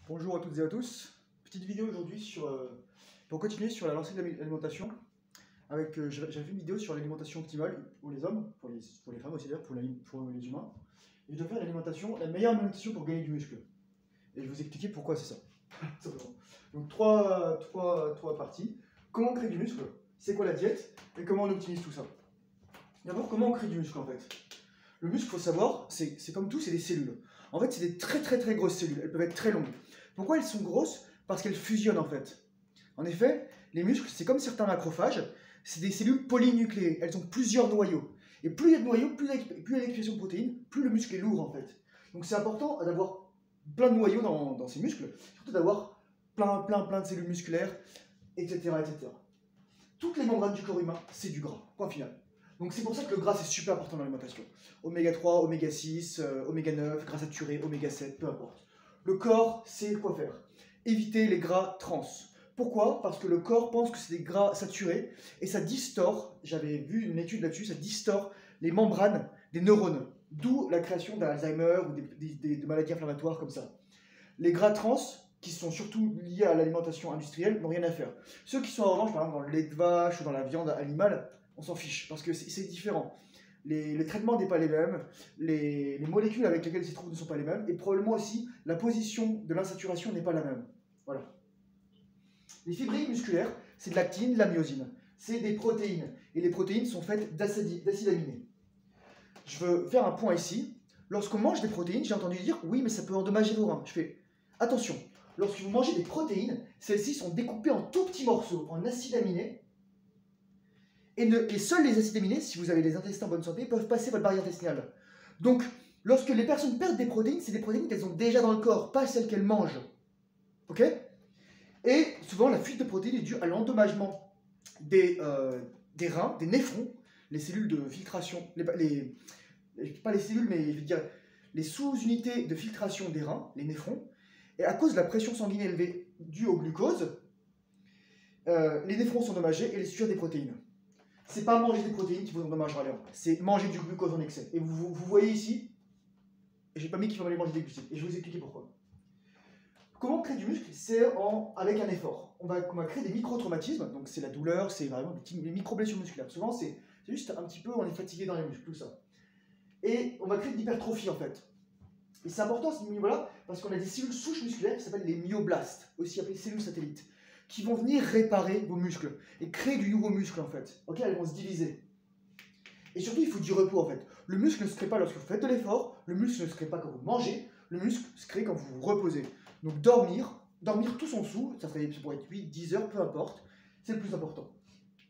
Bonjour à toutes et à tous. Petite vidéo aujourd'hui pour continuer sur la lancée de l'alimentation. J'avais fait une vidéo sur l'alimentation optimale pour les hommes, pour les femmes aussi d'ailleurs, pour les humains. Et je dois faire la meilleure alimentation pour gagner du muscle. Et je vais vous expliquer pourquoi c'est ça. Simplement. Donc trois parties. Comment on crée du muscle, c'est quoi la diète, et comment on optimise tout ça. D'abord, comment on crée du muscle en fait. Le muscle, il faut savoir, c'est comme tout, c'est des cellules. En fait, c'est des très grosses cellules, elles peuvent être très longues. Pourquoi elles sont grosses? Parce qu'elles fusionnent en fait. En effet, les muscles, c'est comme certains macrophages, c'est des cellules polynucléées, elles ont plusieurs noyaux. Et plus il y a de noyaux, plus il y a l'expression de protéines, plus le muscle est lourd en fait. Donc c'est important d'avoir plein de noyaux dans ces muscles, surtout d'avoir plein de cellules musculaires, etc. Toutes les membranes du corps humain, c'est du gras, point final. Donc c'est pour ça que le gras c'est super important dans l'alimentation. Oméga 3, oméga 6, oméga 9, gras saturé, oméga 7, peu importe. Le corps sait quoi faire. Éviter les gras trans. Pourquoi? Parce que le corps pense que c'est des gras saturés et ça distord, j'avais vu une étude là-dessus, ça distord les membranes des neurones. D'où la création d'Alzheimer ou de maladies inflammatoires comme ça. Les gras trans, qui sont surtout liés à l'alimentation industrielle, n'ont rien à faire. Ceux qui sont en revanche, par exemple, dans le lait de vache ou dans la viande animale, on s'en fiche, parce que c'est différent. Les traitements n'est pas les mêmes, les molécules avec lesquelles ils se trouvent ne sont pas les mêmes, et probablement aussi la position de l'insaturation n'est pas la même. Voilà. Les fibrilles musculaires, c'est de l'actine, de la myosine. C'est des protéines, et les protéines sont faites d'acides aminés. Je veux faire un point ici. Lorsqu'on mange des protéines, j'ai entendu dire, oui, mais ça peut endommager vos reins. Je fais, attention, lorsque vous mangez des protéines, celles-ci sont découpées en tout petits morceaux, en acides aminés, et seuls les acides aminés, si vous avez les intestins en bonne santé, peuvent passer votre barrière intestinale. Donc, lorsque les personnes perdent des protéines, c'est des protéines qu'elles ont déjà dans le corps, pas celles qu'elles mangent. Ok? Et souvent, la fuite de protéines est due à l'endommagement des reins, des néphrons, les cellules de filtration, pas les cellules, mais je veux dire, les sous-unités de filtration des reins, les néphrons, et à cause de la pression sanguine élevée due au glucose, les néphrons sont endommagés et les suture des protéines. C'est pas manger des protéines qui vous endommagera les reins, c'est manger du glucose en excès. Et vous voyez ici, j'ai pas mis qu'il fallait manger des glucides, et je vais vous expliquer pourquoi. Comment on crée du muscle? C'est avec un effort. On va créer des micro-traumatismes, donc c'est la douleur, c'est vraiment des micro-blessures musculaires. Souvent, c'est juste un petit peu, on est fatigué dans les muscles, tout ça. Et on va créer de l'hypertrophie en fait. Et c'est important ce niveau-là, parce qu'on a des cellules souches musculaires qui s'appellent les myoblastes, aussi appelées cellules satellites, qui vont venir réparer vos muscles et créer du nouveau muscle en fait. Ok, elles vont se diviser. Et surtout, il faut du repos en fait. Le muscle ne se crée pas lorsque vous faites de l'effort, le muscle ne se crée pas quand vous mangez, le muscle se crée quand vous vous reposez. Donc dormir tout son sous, ça pourrait être 8, 10 heures, peu importe, c'est le plus important.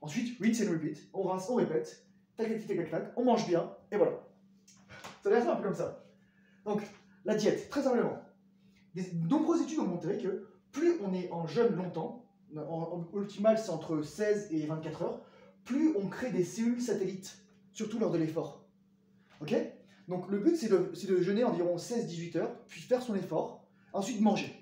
Ensuite, rinse and repeat, on rince, on répète, tac tac tac tac tac, on mange bien, et voilà. Ça va être un peu comme ça. Donc, la diète, très simplement. De nombreuses études ont montré que plus on est en jeûne longtemps, en optimal c'est entre 16 et 24 heures, plus on crée des cellules satellites, surtout lors de l'effort. Ok? Donc le but c'est de jeûner environ 16-18 heures, puis faire son effort, ensuite manger.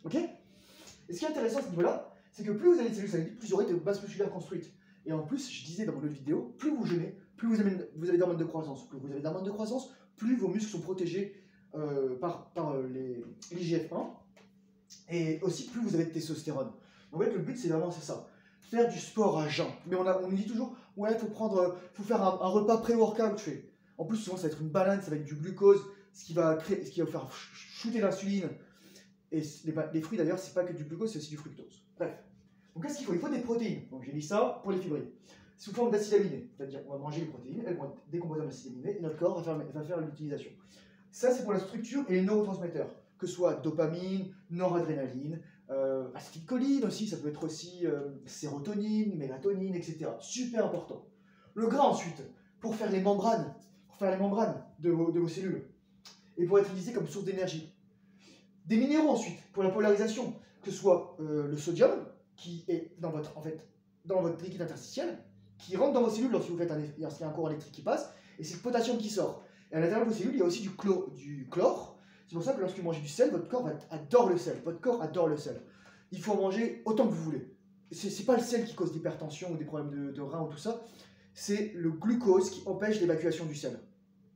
Ok? Et ce qui est intéressant à ce niveau-là, c'est que plus vous avez des cellules satellites, plus vous aurez de bases musculaires construites. Et en plus, je disais dans mon autre vidéo, plus vous jeûnez, plus vous avez d'hormones de croissance. Plus vous avez d'hormones de croissance, plus vos muscles sont protégés par l'IGF-1, et aussi plus vous avez de testostérone. En fait, le but, c'est vraiment ça. Faire du sport à jeun. Mais on nous dit toujours, ouais, faut faire un repas pré-workout. En plus, souvent, ça va être une banane, ça va être du glucose, ce qui va faire shooter l'insuline. Et les fruits, d'ailleurs, c'est pas que du glucose, c'est aussi du fructose. Bref. Donc, qu'est-ce qu'il faut? Il faut des protéines. Donc, j'ai mis ça pour les fibrilles. Sous forme d'acides aminés. C'est-à-dire, on va manger les protéines, elles vont être décomposées en acides aminés, et notre corps va faire l'utilisation. Ça, c'est pour la structure et les neurotransmetteurs, que ce soit dopamine, noradrénaline, acétylcholine aussi, ça peut être aussi sérotonine, mélatonine, etc. Super important. Le gras ensuite, pour faire les membranes, de vos cellules, et pour être utilisé comme source d'énergie. Des minéraux ensuite, pour la polarisation, que ce soit le sodium, qui est dans votre liquide interstitiel, qui rentre dans vos cellules lorsqu'il y a un courant électrique qui passe, et c'est le potassium qui sort. Et à l'intérieur de vos cellules, il y a aussi du chlore. C'est pour ça que lorsque vous mangez du sel, votre corps adore le sel. Votre corps adore le sel. Il faut en manger autant que vous voulez. C'est pas le sel qui cause l'hypertension ou des problèmes de reins ou tout ça. C'est le glucose qui empêche l'évacuation du sel.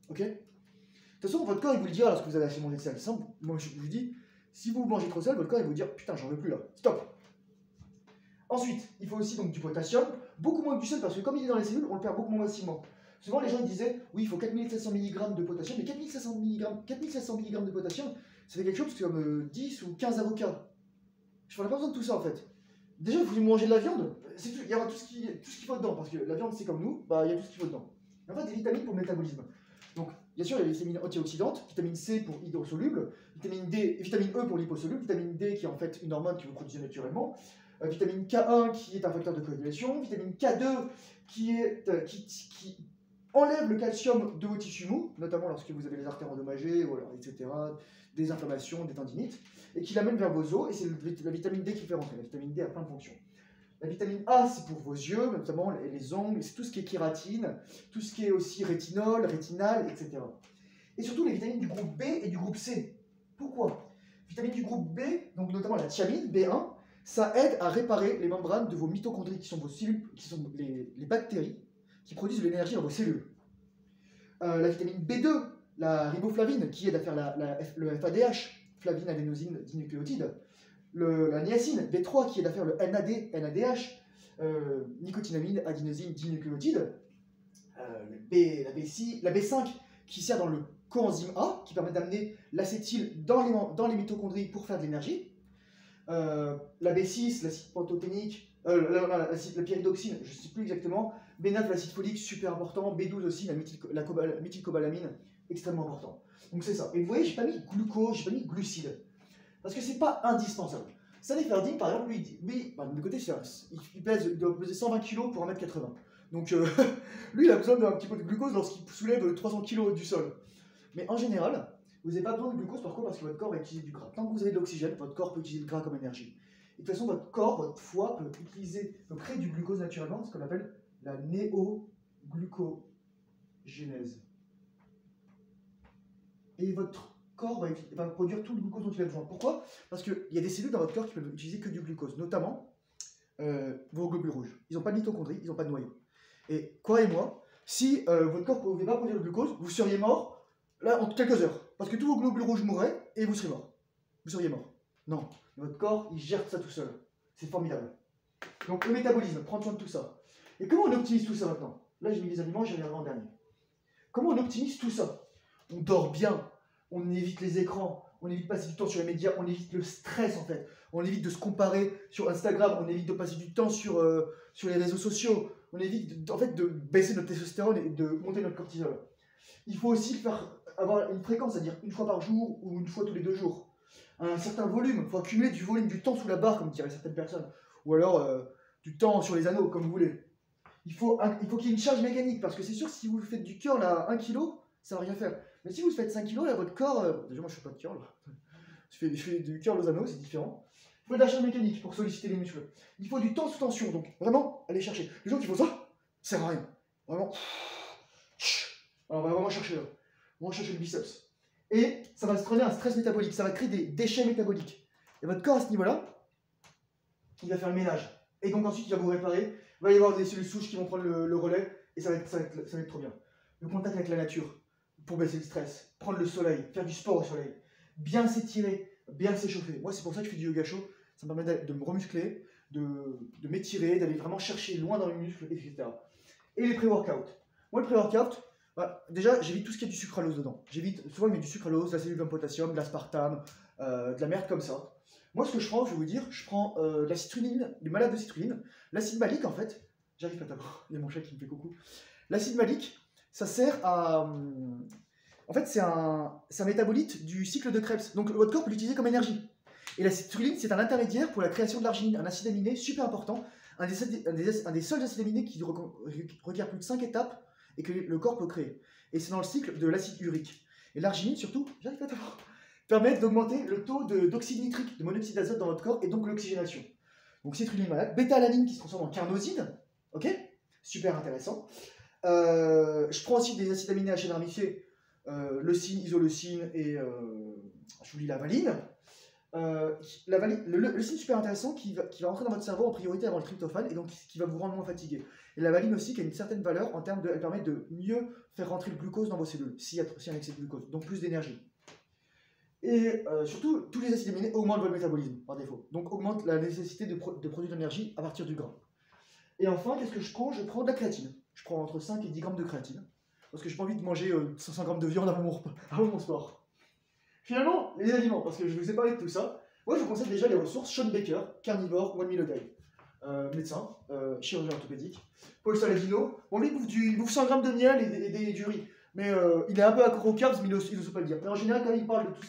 Ok? De toute façon, votre corps, il vous le dira lorsque vous avez assez mangé de sel. Ça, moi, je vous dis, Si vous mangez trop de sel, votre corps il va vous dire putain, j'en veux plus là, stop. Ensuite, il faut aussi donc du potassium, beaucoup moins que du sel parce que comme il est dans les cellules, on le perd beaucoup moins facilement. Souvent les gens ils disaient oui, il faut 4700 mg de potassium, mais 4700 mg de potassium, ça fait quelque chose comme 10 ou 15 avocats. Je n'en ai pas besoin de tout ça en fait. Déjà, vous mangez de la viande, il y aura tout ce qu'il faut dedans, parce que la viande c'est comme nous, bah il y a tout ce qu'il faut dedans. En fait, des vitamines pour le métabolisme. Donc, bien sûr, il y a les vitamines antioxydantes, vitamine C pour hydrosoluble, vitamine D, vitamine E pour liposoluble, vitamine D qui est en fait une hormone que vous produisez naturellement, vitamine K1 qui est un facteur de coagulation, vitamine K2 qui enlève le calcium de vos tissus mous, notamment lorsque vous avez les artères endommagées, ou alors, etc., des inflammations, des tendinites, et qui l'amène vers vos os, et c'est la vitamine D qui fait rentrer. La vitamine D a plein de fonctions. La vitamine A, c'est pour vos yeux, notamment les ongles, c'est tout ce qui est kératine, tout ce qui est aussi rétinol, rétinal, etc. Et surtout les vitamines du groupe B et du groupe C. Pourquoi? Vitamines du groupe B, donc notamment la thiamine, B1, ça aide à réparer les membranes de vos mitochondries, qui sont vos cellules, qui sont les bactéries qui produisent de l'énergie dans vos cellules. La vitamine B2, la riboflavine, qui aide à faire le FADH, flavine adénosine dinucléotide. La niacine, B3, qui aide à faire le NADH, nicotinamide, adénosine, dinucléotide. La B5, qui sert dans le coenzyme A, qui permet d'amener l'acétyl dans les mitochondries pour faire de l'énergie. La B6, l'acide pantothénique, la pyridoxine, je ne sais plus exactement. B9, l'acide folique, super important. B12 aussi, la méthylcobalamine, extrêmement important. Donc c'est ça. Et vous voyez, j'ai pas mis glucose, j'ai pas mis glucides. Parce que c'est pas indispensable. Saleh Ferdinand, par exemple, lui de côté, il doit peser 120 kg pour 1m80. Donc lui, il a besoin d'un petit peu de glucose lorsqu'il soulève 300 kg du sol. Mais en général, vous n'avez pas besoin de glucose, pourquoi? Parce que votre corps va utiliser du gras. Tant que vous avez de l'oxygène, votre corps peut utiliser le gras comme énergie. Et de toute façon, votre corps, votre foie peut créer du glucose naturellement, ce qu'on appelle la néoglucogénèse. Et votre corps va produire tout le glucose dont il a besoin. Pourquoi? Parce qu'il y a des cellules dans votre corps qui peuvent utiliser que du glucose, notamment vos globules rouges. Ils n'ont pas de mitochondries, ils n'ont pas de noyau. Et croyez-moi, si votre corps ne pouvait pas produire le glucose, vous seriez mort là en quelques heures. Parce que tous vos globules rouges mourraient et vous seriez mort. Vous seriez mort. Non, votre corps, il gère ça tout seul. C'est formidable. Donc le métabolisme, prendre soin de tout ça. Et comment on optimise tout ça maintenant? Là, j'ai mis les aliments, j'y reviendrai en dernier. Comment on optimise tout ça? On dort bien, on évite les écrans, on évite de passer du temps sur les médias, on évite le stress en fait. On évite de se comparer sur Instagram, on évite de passer du temps sur les réseaux sociaux, on évite en fait de baisser notre testostérone et de monter notre cortisol. Il faut aussi avoir une fréquence, c'est-à-dire une fois par jour ou une fois tous les 2 jours. Un certain volume, il faut accumuler du volume, du temps sous la barre, comme diraient certaines personnes. Ou alors du temps sur les anneaux, comme vous voulez. Il faut qu'il y ait une charge mécanique, parce que c'est sûr, si vous faites du curl à 1 kg, ça ne va rien faire. Mais si vous faites 5 kg, là, votre corps... déjà, moi, je ne fais pas de curl. Je fais du curl aux anneaux, c'est différent. Il faut de la charge mécanique pour solliciter les muscles. Il faut du temps sous tension, donc vraiment, allez chercher. Les gens qui font ça, ça sert à rien. Vraiment. Alors, on va vraiment chercher là. On va chercher le biceps. Et ça va se traîner un stress métabolique, ça va créer des déchets métaboliques. Et votre corps, à ce niveau-là, il va faire le ménage. Et donc ensuite, il va vous réparer. Il va y avoir des cellules souches qui vont prendre le relais. Et ça va être trop bien. Le contact avec la nature, pour baisser le stress. Prendre le soleil, faire du sport au soleil. Bien s'étirer, bien s'échauffer. Moi, c'est pour ça que je fais du yoga chaud. Ça me permet de me remuscler, de m'étirer, d'aller vraiment chercher loin dans les muscles, etc. Et les pré-workouts. Moi, le pré-workout, bah, déjà, j'évite tout ce qui est du sucralose dedans. Souvent, il met du sucralose, de la cellule de potassium, de l'aspartame, de la merde comme ça. Moi, ce que je prends, je vais vous dire, je prends de la citrulline, du malade de citrulline, l'acide malique en fait. J'arrive pas d'abord, il y a mon chat qui me fait coucou. L'acide malique, ça sert à. En fait, c'est un métabolite du cycle de Krebs. Donc, votre corps peut l'utiliser comme énergie. Et la citrulline, c'est un intermédiaire pour la création de l'arginine, un acide aminé super important, un des seuls acides aminés qui requiert plus de 5 étapes et que le corps peut créer. Et c'est dans le cycle de l'acide urique. Et l'arginine, surtout, j'arrive pas d'abord, permet d'augmenter le taux d'oxyde nitrique, de monoxyde d'azote dans votre corps et donc l'oxygénation. Donc citrulline malade, bêta-alanine qui se transforme en carnosine, ok, super intéressant. Je prends aussi des acides aminés à chaîne ramifiée, leucine, isoleucine et je vous lis la valine. Le leucine super intéressant qui va rentrer dans votre cerveau en priorité avant le tryptophane et donc qui va vous rendre moins fatigué. Et la valine aussi qui a une certaine valeur en termes de, elle permet de mieux faire rentrer le glucose dans vos cellules s'il y a un excès de glucose, donc plus d'énergie. Et Et surtout, tous les acides aminés augmentent votre métabolisme par défaut. Donc augmentent la nécessité de produire de l'énergie à partir du gras. Et enfin, qu'est-ce que je prends? Je prends de la créatine. Je prends entre 5 et 10 grammes de créatine. Parce que j'ai pas envie de manger 500 grammes de viande avant mon sport. Finalement, les aliments, parce que je vous ai parlé de tout ça, moi je vous conseille déjà les ressources. Sean Baker, carnivore, One Meal a Day. Médecin, chirurgien orthopédique. Paul Saladino, bon lui il bouffe 100 grammes de miel et du riz. Mais il est un peu accro aux carbs, mais il n'ose pas le dire. Mais en général, quand il parle de tout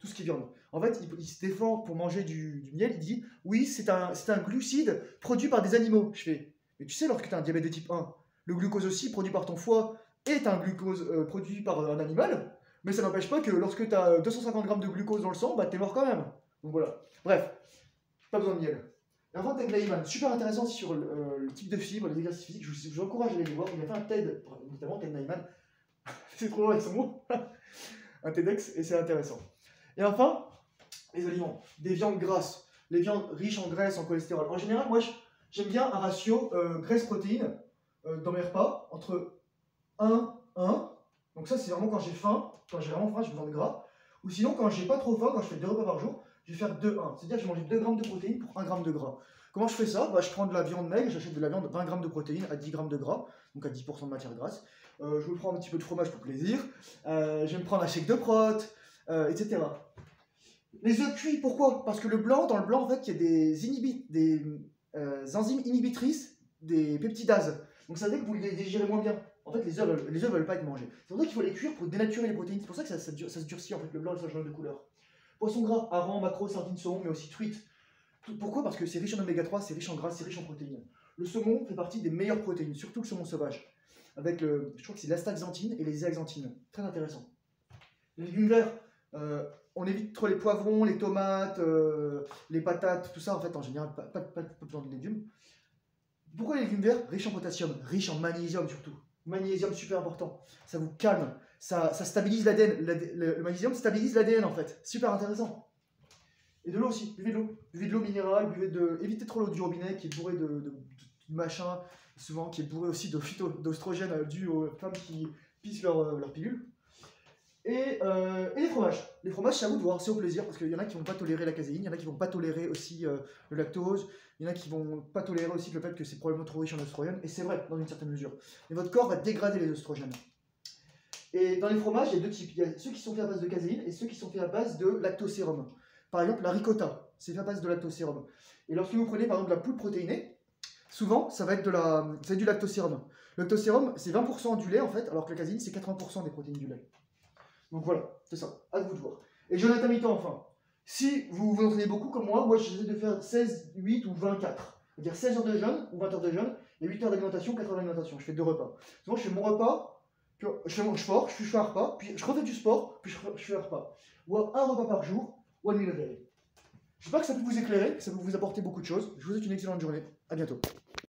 ce qui est viande, en fait, il se défend pour manger du miel. Il dit oui, c'est un glucide produit par des animaux. Je fais, mais tu sais, lorsque tu as un diabète de type 1, le glucose aussi produit par ton foie est un glucose produit par un animal. Mais ça n'empêche pas que lorsque tu as 250 grammes de glucose dans le sang, bah t'es mort quand même. Donc voilà. Bref, pas besoin de miel. Et enfin, Ted Naiman, super intéressant sur le type de fibre, les exercices physiques. Je vous encourage à aller les voir. Il a fait un TED, notamment Ted Naiman. C'est trop long avec son mot. Un TEDx, et c'est intéressant. Et enfin, les aliments. Des viandes grasses. Les viandes riches en graisse, en cholestérol. En général, moi, j'aime bien un ratio graisse-protéine dans mes repas entre 1, 1. Donc ça, c'est vraiment quand j'ai faim. Quand j'ai vraiment faim, j'ai besoin de gras. Ou sinon, quand j'ai pas trop faim, quand je fais 2 repas par jour, je vais faire 2, 1. C'est-à-dire que je vais manger 2 grammes de protéines pour 1 gramme de gras. Comment je fais ça? Bah, je prends de la viande maigre, j'achète de la viande 20 grammes de protéines à 10 grammes de gras, donc à 10% de matière grasse. Je me prends un petit peu de fromage pour plaisir. Je vais me prendre un shake de prot, etc. Les œufs cuits, pourquoi? Parce que dans le blanc, en fait, il y a des enzymes inhibitrices des peptidases. Donc ça veut dire que vous les digérez moins bien. En fait, les œufs ne veulent pas être mangés. C'est pour ça qu'il faut les cuire pour dénaturer les protéines. C'est pour ça que ça se durcit, en fait, le blanc et ça change de couleur. Poisson gras, hareng, maquereau, sardines, saumon, mais aussi truite. Pourquoi? Parce que c'est riche en oméga 3, c'est riche en gras, c'est riche en protéines. Le saumon fait partie des meilleures protéines, surtout le saumon sauvage. Avec je crois que c'est l'astaxanthine et les zéaxanthines. Très intéressant. Les légumes verts, on évite trop les poivrons, les tomates, les patates, tout ça. En fait, en général, pas besoin de légumes. Pourquoi les légumes verts? Riches en potassium, riches en magnésium surtout. Magnésium, super important. Ça vous calme, ça stabilise l'ADN. Le magnésium stabilise l'ADN en fait. Super intéressant. Et de l'eau aussi, buvez de l'eau. Buvez de l'eau minérale, évitez trop l'eau du robinet qui est bourrée de machin, souvent qui est bourrée aussi d'oestrogènes dû aux femmes qui pissent leur pilule. Et les fromages. Les fromages, c'est à vous de voir, c'est au plaisir, parce qu'il y en a qui vont pas tolérer la caséine, il y en a qui vont pas tolérer aussi le lactose, il y en a qui vont pas tolérer aussi le fait que c'est probablement trop riche en oestrogènes, et c'est vrai, dans une certaine mesure. Mais votre corps va dégrader les oestrogènes. Et dans les fromages, il y a deux types. Il y a ceux qui sont faits à base de caséine et ceux qui sont faits à base de lactosérum. Par exemple, la ricotta, c'est fait à base de lactosérum. Et lorsque vous prenez par exemple de la poudre protéinée, souvent, ça va être du lactosérum. Le lactosérum, c'est 20% du lait en fait, alors que la caséine, c'est 80% des protéines du lait. Donc voilà, c'est ça, à vous de voir. Et jeûne intermittent enfin. Si vous vous entraînez beaucoup comme moi j'essaie de faire 16, 8 ou 24. C'est-à-dire 16 heures de jeûne ou 20 heures de jeûne, et 8 heures d'alimentation, 4 heures d'alimentation. Je fais 2 repas. Souvent je fais mon repas, puis je fais mon sport, je fais un repas, puis je refais du sport, puis je fais un repas. Ou un repas par jour, One Meal a Day. J'espère que ça peut vous éclairer, que ça peut vous apporter beaucoup de choses. Je vous souhaite une excellente journée. À bientôt.